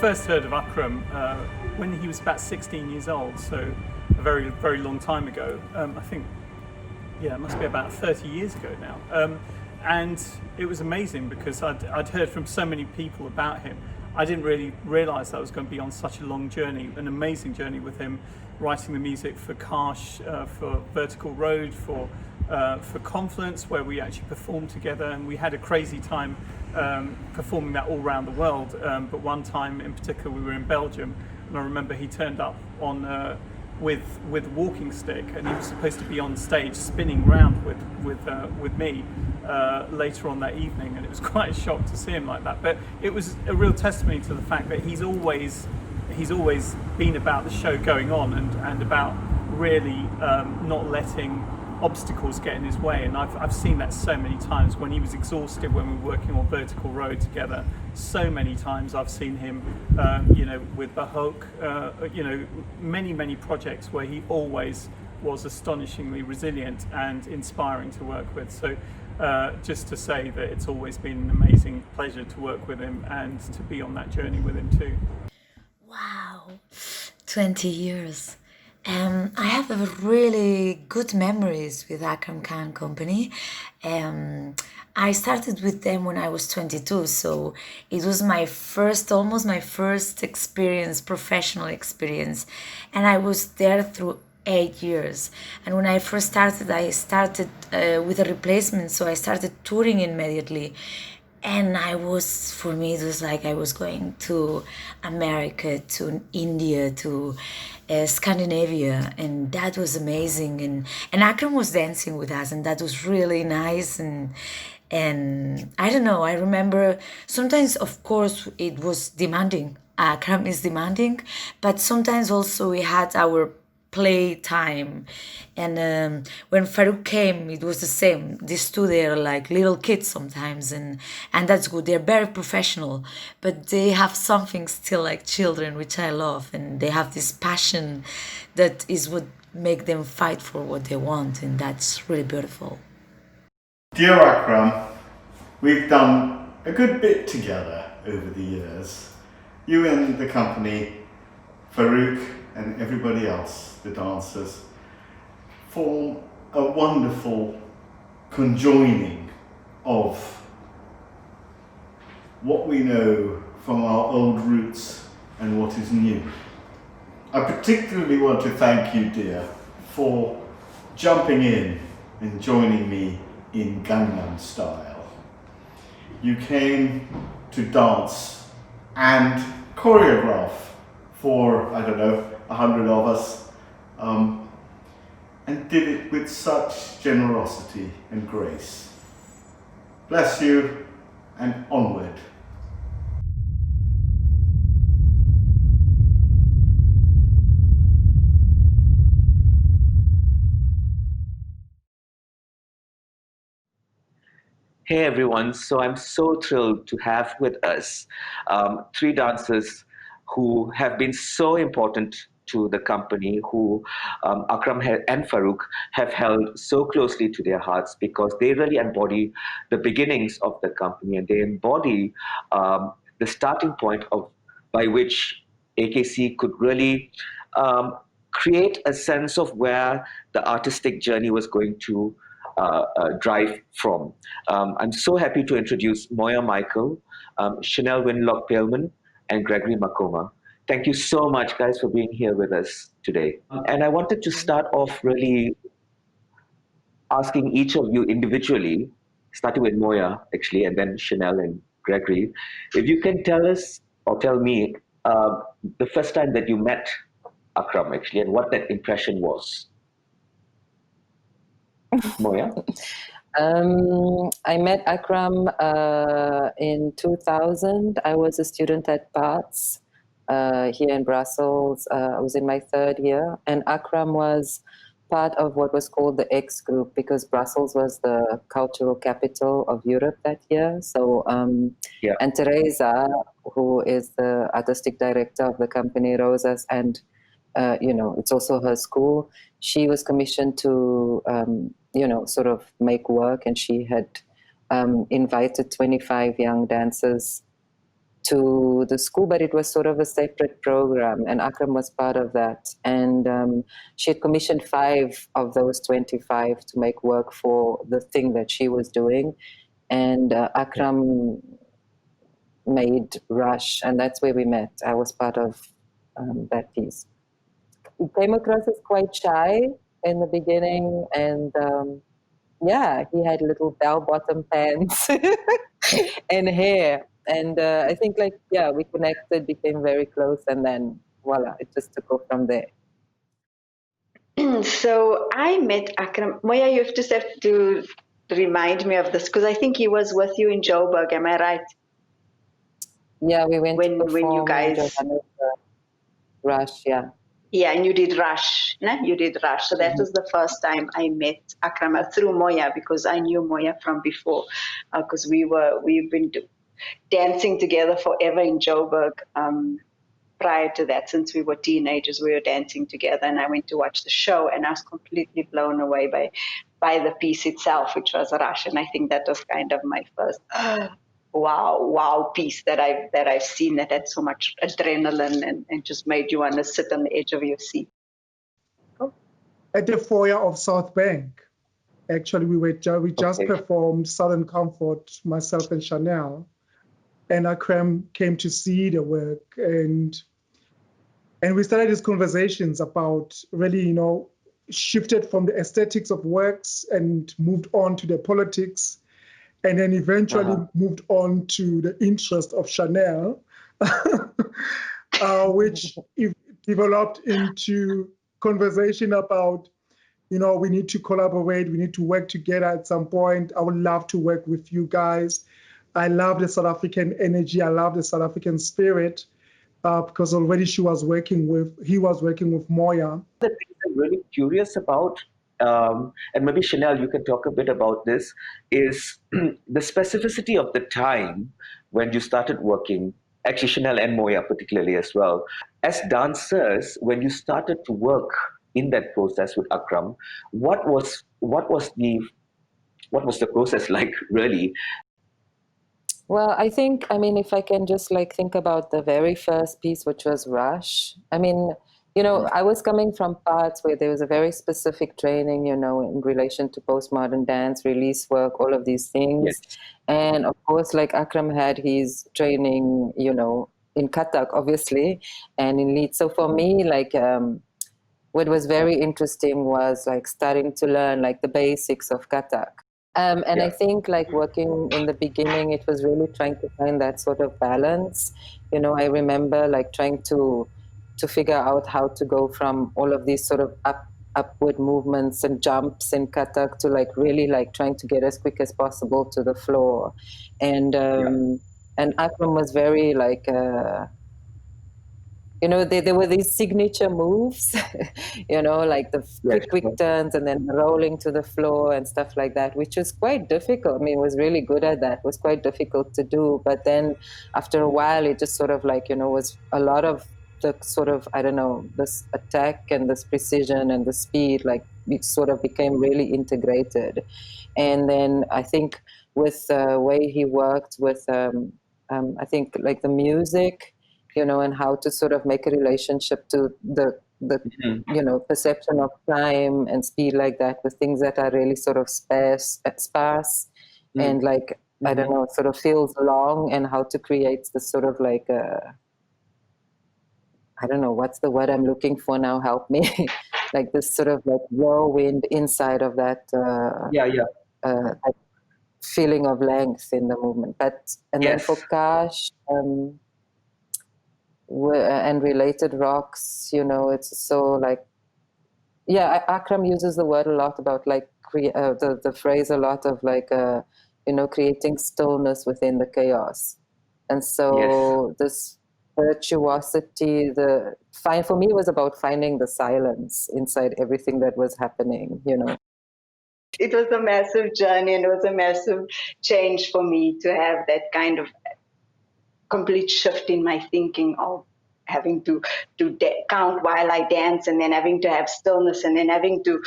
first heard of Akram when he was about 16 years old, so a very, very long time ago. I think, yeah, it must be about 30 years ago now. And it was amazing because I'd heard from so many people about him. I didn't really realise I was going to be on such a long journey, an amazing journey with him, writing the music for Karsh, for Vertical Road, for Confluence, where we actually performed together, and we had a crazy time performing that all around the world. But one time in particular, we were in Belgium, and I remember he turned up on with a walking stick, and he was supposed to be on stage spinning around with me later on that evening, and it was quite a shock to see him like that. But it was a real testimony to the fact that he's always been about the show going on and about really not letting obstacles get in his way. And I've seen that so many times when he was exhausted when we were working on Vertical Road together. So many times I've seen him, with Bahok, many projects where he always was astonishingly resilient and inspiring to work with. So just to say that it's always been an amazing pleasure to work with him and to be on that journey with him too. Wow, 20 years. I have a really good memories with Akram Khan Company. I started with them when I was 22, so it was almost my first experience, professional experience, and I was there through 8 years. And when I first started, I started with a replacement, so I started touring immediately. And for me, it was like I was going to America, to India, to Scandinavia, and that was amazing. And Akram was dancing with us, and that was really nice. And I don't know, I remember sometimes, of course, it was demanding. Akram is demanding, but sometimes also we had our play time. And when Farouk came, it was the same. These two, they're like little kids sometimes, and that's good. They're very professional, but they have something still like children, which I love, and they have this passion that is what make them fight for what they want, and that's really beautiful. Dear Akram, we've done a good bit together over the years. You and the company, Farouk and everybody else, the dancers, form a wonderful conjoining of what we know from our old roots and what is new. I particularly want to thank you, dear, for jumping in and joining me in Gangnam Style. You came to dance and choreograph for, 100 of us, and did it with such generosity and grace. Bless you, and onward. Hey everyone, so I'm so thrilled to have with us three dancers who have been so important to the company, who Akram and Farouk have held so closely to their hearts because they really embody the beginnings of the company, and they embody the starting point by which AKC could really create a sense of where the artistic journey was going to drive from. I'm so happy to introduce Moya Michael, Chanel Winlock-Paleman, and Gregory Makoma. Thank you so much, guys, for being here with us today. And I wanted to start off really asking each of you individually, starting with Moya, actually, and then Chanel and Gregory, if you can tell us or tell me the first time that you met Akram, actually, and what that impression was. Moya? I met Akram in 2000. I was a student at Barts here in Brussels. I was in my third year, and Akram was part of what was called the X group because Brussels was the cultural capital of Europe that year. So, and Teresa, who is the artistic director of the company, Rosas, and it's also her school. She was commissioned to, sort of make work, and she had invited 25 young dancers to the school, but it was sort of a separate program, and Akram was part of that. And she had commissioned 5 of those 25 to make work for the thing that she was doing. And Akram made Rush, and that's where we met. I was part of that piece. He came across as quite shy in the beginning, and yeah, he had little bell-bottom pants and hair. And I think, like, yeah, we connected, became very close, and then voila, it just took off from there. So I met Akram. Moya, you just have to remind me of this, because I think he was with you in Joburg. Am I right? Yeah, we went to When you perform guys, Johannesburg, Rush, yeah. yeah, and you did Rush, né? You did Rush. So that was the first time I met Akram through Moya, because I knew Moya from before, because we've been dancing together forever in Joburg. Prior to that, since we were teenagers, we were dancing together, and I went to watch the show, and I was completely blown away by the piece itself, which was Rush. And I think that was kind of my first wow piece that I've seen, that had so much adrenaline and just made you want to sit on the edge of your seat. At the foyer of South Bank. Actually, we just performed Southern Comfort, myself and Chanel, and Akram came to see the work, and we started these conversations about really, shifted from the aesthetics of works and moved on to the politics, and then eventually moved on to the interest of Chanel, which developed into conversation about, we need to collaborate, we need to work together at some point. I would love to work with you guys. I love the South African energy. I love the South African spirit, because already he was working with Moya. The thing I'm really curious about, and maybe Chanel, you can talk a bit about this, is the specificity of the time when you started working, actually Chanel and Moya particularly as well. As dancers, when you started to work in that process with Akram, what was the process like, really? Well, I think, if I can just think about the very first piece, which was Rush. I was coming from parts where there was a very specific training, in relation to postmodern dance, release work, all of these things. Yes. And of course, Akram had his training, in Kathak, obviously, and in Leeds. So for me, what was very interesting was starting to learn the basics of Kathak. I think working in the beginning, it was really trying to find that sort of balance. I remember trying to figure out how to go from all of these sort of upward movements and jumps in Kathak to really trying to get as quick as possible to the floor. And Akram was very there were these signature moves, the quick turns and then rolling to the floor and stuff like that, which was quite difficult. Was really good at that. It was quite difficult to do. But then after a while, it just sort of was a lot of the sort of, this attack and this precision and the speed, it sort of became really integrated. And then I think with the way he worked with, I think the music, and how to sort of make a relationship to the perception of time and speed like that, with things that are really sort of sparse and I don't know, sort of feels long, and how to create this sort of I don't know, what's the word I'm looking for now, help me, this sort of whirlwind inside of that that feeling of length in the movement. Then for Kash, and related rocks, it's so Akram uses the word a lot about the phrase a lot of creating stillness within the chaos. And so this virtuosity, for me, it was about finding the silence inside everything that was happening. It was a massive journey, and it was a massive change for me to have that kind of complete shift in my thinking of having to count while I dance, and then having to have stillness, and then having to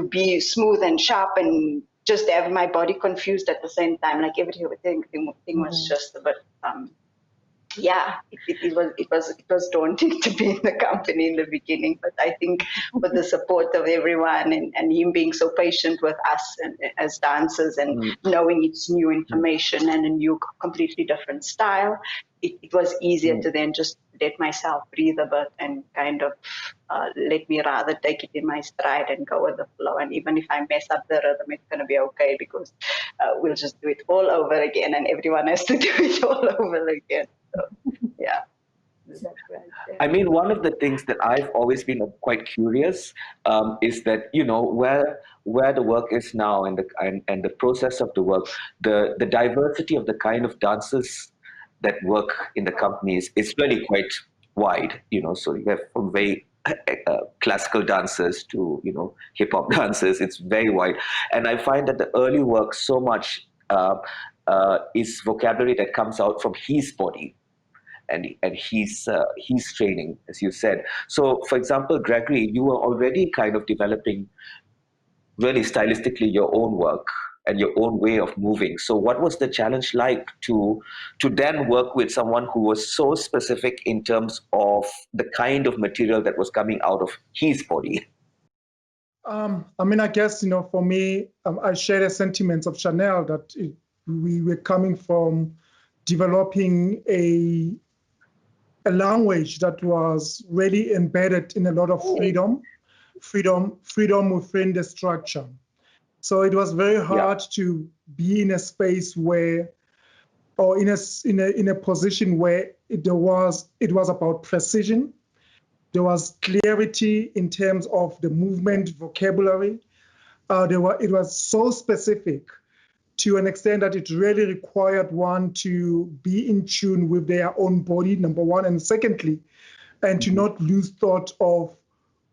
be smooth and sharp, and just have my body confused at the same time. Everything was just a bit yeah, it was daunting to be in the company in the beginning, but I think with the support of everyone and him being so patient with us and as dancers and knowing it's new information and a new completely different style, it was easier to then just let myself breathe a bit and kind of let me rather take it in my stride and go with the flow. And even if I mess up the rhythm, it's going to be okay because we'll just do it all over again and everyone has to do it all over again. So, yeah. That's right. Yeah. I mean, one of the things that I've always been quite curious is that, where the work is now and the process of the work, the diversity of the kind of dancers that work in the companies is really quite wide. So you have from very classical dancers to hip hop dancers. It's very wide, and I find that the early work so much is vocabulary that comes out from his body and he's training, as you said. So, for example, Gregory, you were already kind of developing really stylistically your own work and your own way of moving. So, what was the challenge like to then work with someone who was so specific in terms of the kind of material that was coming out of his body? I guess, for me, I share the sentiments of Chanel that we were coming from developing a language that was really embedded in a lot of freedom within the structure. So it was very hard to be in a space where, or in a position where it was about precision. There was clarity in terms of the movement vocabulary. It was so specific to an extent that it really required one to be in tune with their own body, number one, and secondly, and to not lose thought of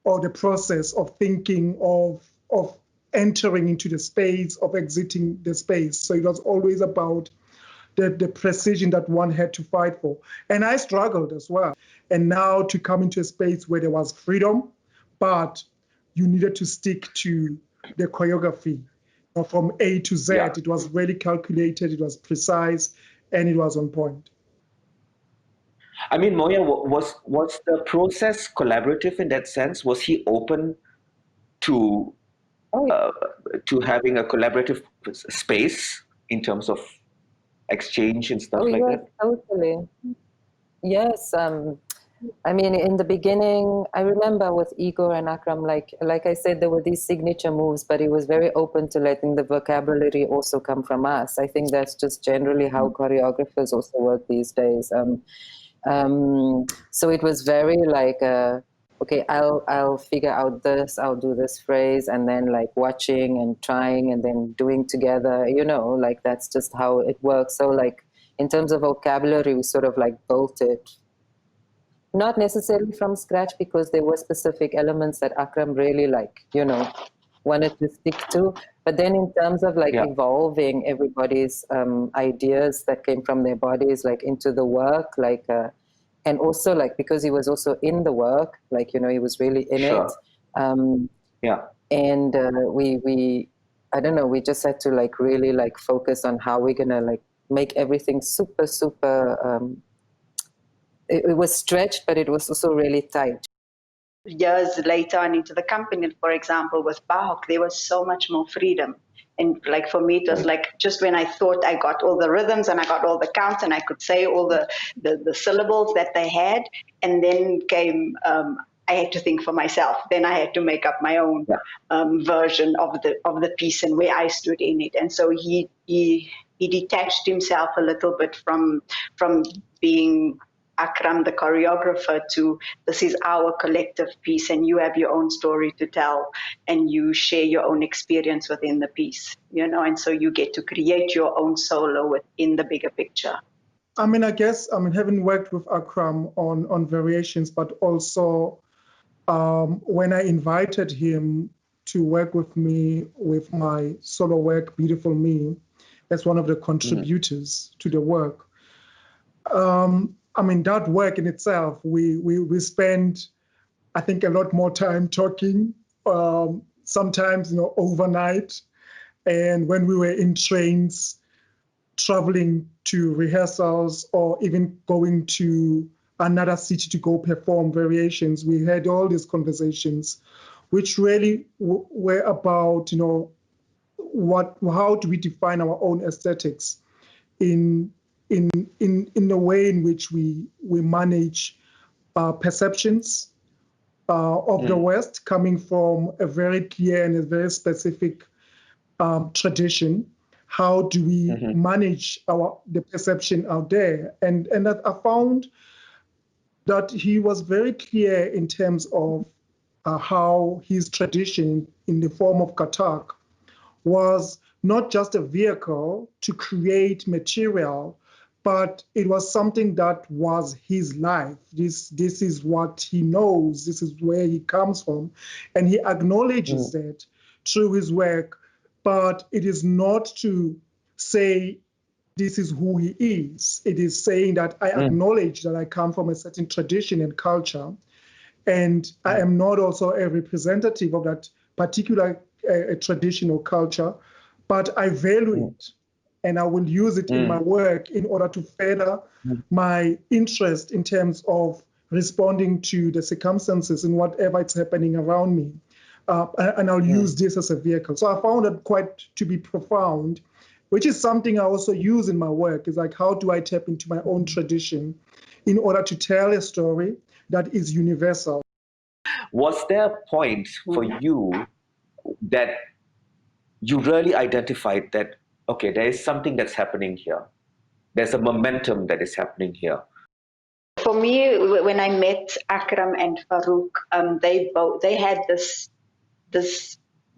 the process of thinking, of entering into the space, of exiting the space. So it was always about the precision that one had to fight for. And I struggled as well. And now to come into a space where there was freedom, but you needed to stick to the choreography. From A to Z, It was really calculated, it was precise, and it was on point. I mean, Moya, was the process collaborative in that sense? Was he open to having a collaborative space in terms of exchange and stuff like that? Totally. Yes. I mean, in the beginning, I remember with Igor and Akram, like I said, there were these signature moves, but he was very open to letting the vocabulary also come from us. I think that's just generally how choreographers also work these days. So it was very like, okay, I'll figure out this, I'll do this phrase, and then like watching and trying and then doing together, like that's just how it works. So like in terms of vocabulary, we sort of like built it. Not necessarily from scratch because there were specific elements that Akram really wanted to stick to. But then in terms of evolving everybody's ideas that came from their bodies into the work, and also because he was also in the work, he was really in it. And we I don't know, we just had to really focus on how we're gonna make everything super it was stretched, but it was also really tight. Years later on into the company, for example, with Bahok, there was so much more freedom. And for me, it was just when I thought I got all the rhythms and I got all the counts and I could say all the syllables that they had, and then came, I had to think for myself. Then I had to make up my own version of the piece and where I stood in it. And so he detached himself a little bit from being Akram, the choreographer, to this is our collective piece and you have your own story to tell and you share your own experience within the piece, and so you get to create your own solo within the bigger picture. I guess, having worked with Akram on variations, but also when I invited him to work with me with my solo work, Beautiful Me, as one of the contributors to the work. That work in itself, we spend, I think, a lot more time talking, sometimes, overnight. And when we were in trains, traveling to rehearsals or even going to another city to go perform variations. We had all these conversations, which really were about, how do we define our own aesthetics in the way in which we manage perceptions of the West, coming from a very clear and a very specific tradition. How do we manage the perception out there? And that I found that he was very clear in terms of how his tradition in the form of Katak was not just a vehicle to create material, but it was something that was his life. This is what he knows. This is where he comes from. And he acknowledges that through his work, but it is not to say this is who he is. It is saying that I acknowledge that I come from a certain tradition and culture, and I am not also a representative of that particular tradition or culture, but I value it, and I will use it in my work in order to further my interest in terms of responding to the circumstances and whatever is happening around me. And I'll use this as a vehicle. So I found it quite to be profound, which is something I also use in my work. Is like, how do I tap into my own tradition in order to tell a story that is universal? Was there a point for you that you really identified that, okay, there is something that's happening here? There's a momentum that is happening here. For me, when I met Akram and Farouk, they had this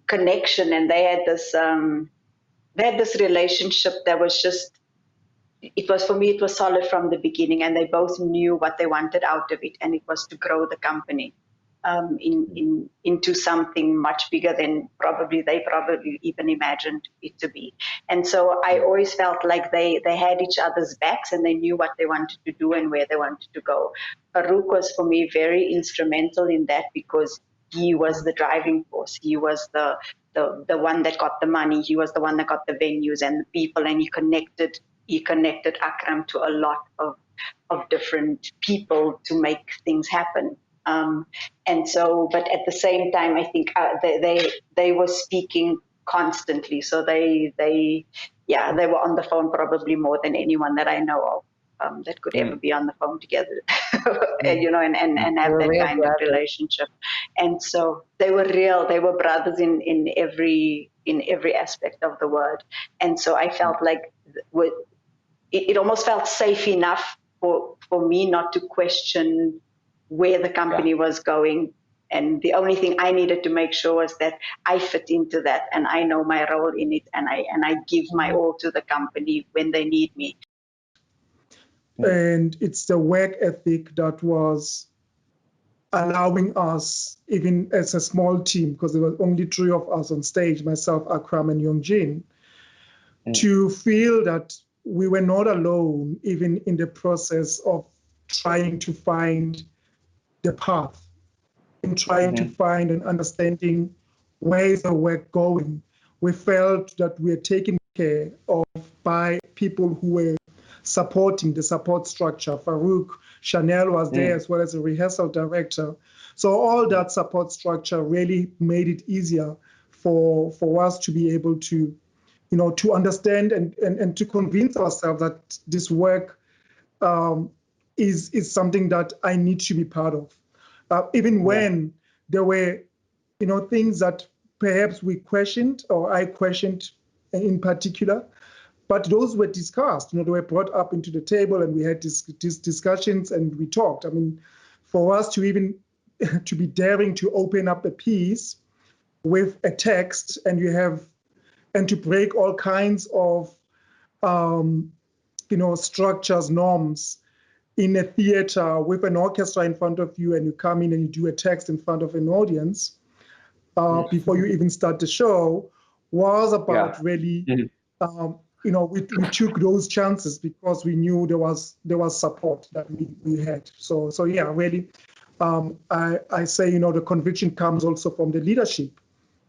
connection, and they had this relationship that was just, for me, it was solid from the beginning, and they both knew what they wanted out of it, and it was to grow the company into something much bigger than they probably even imagined it to be. And so I always felt like they had each other's backs, and they knew what they wanted to do and where they wanted to go. Farouk was, for me, very instrumental in that, because he was the driving force. He was the one that got the money. He was the one that got the venues and the people, and he connected Akram to a lot of different people to make things happen. And so, but at the same time, I think they were speaking constantly. So they were on the phone probably more than anyone that I know of that could ever be on the phone together, and have that kind of relationship. And so they were real. They were brothers in every aspect of the word. And so I felt like it almost felt safe enough for me not to question where the company was going. And the only thing I needed to make sure was that I fit into that, and I know my role in it, and I give my all to the company when they need me. And it's the work ethic that was allowing us, even as a small team, because there were only 3 of us on stage, myself, Akram, and Yongjin, to feel that we were not alone, even in the process of trying to find the path, in trying to find and understanding where is the work going. We felt that we were taken care of by people who were supporting the support structure. Farouk, Chanel was there as well as a rehearsal director. So all that support structure really made it easier for us to be able to, to understand and to convince ourselves that this work is something that I need to be part of. Even when there were, things that perhaps we questioned, or I questioned in particular, but those were discussed. They were brought up into the table, and we had these discussions, and we talked. I mean, for us to even to be daring to open up a piece with a text, and to break all kinds of structures, norms, in a theater with an orchestra in front of you, and you come in and you do a text in front of an audience before you even start the show, was about really, we took those chances because we knew there was support that we had. So yeah, really, I say, the conviction comes also from the leadership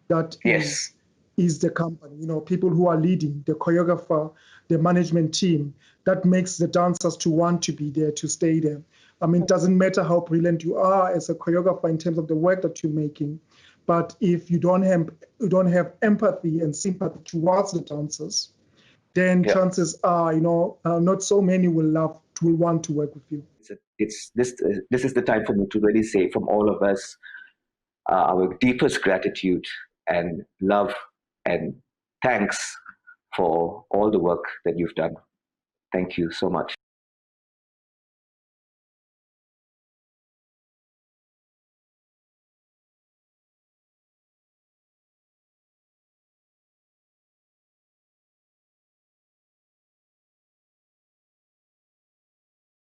that is is the company, people who are leading, the choreographer, the management team, that makes the dancers to want to be there, to stay there. I mean, it doesn't matter how brilliant you are as a choreographer in terms of the work that you're making, but if you don't have empathy and sympathy towards the dancers, then chances are, not so many will want to work with you. This is the time for me to really say from all of us our deepest gratitude and love and thanks for all the work that you've done. Thank you so much.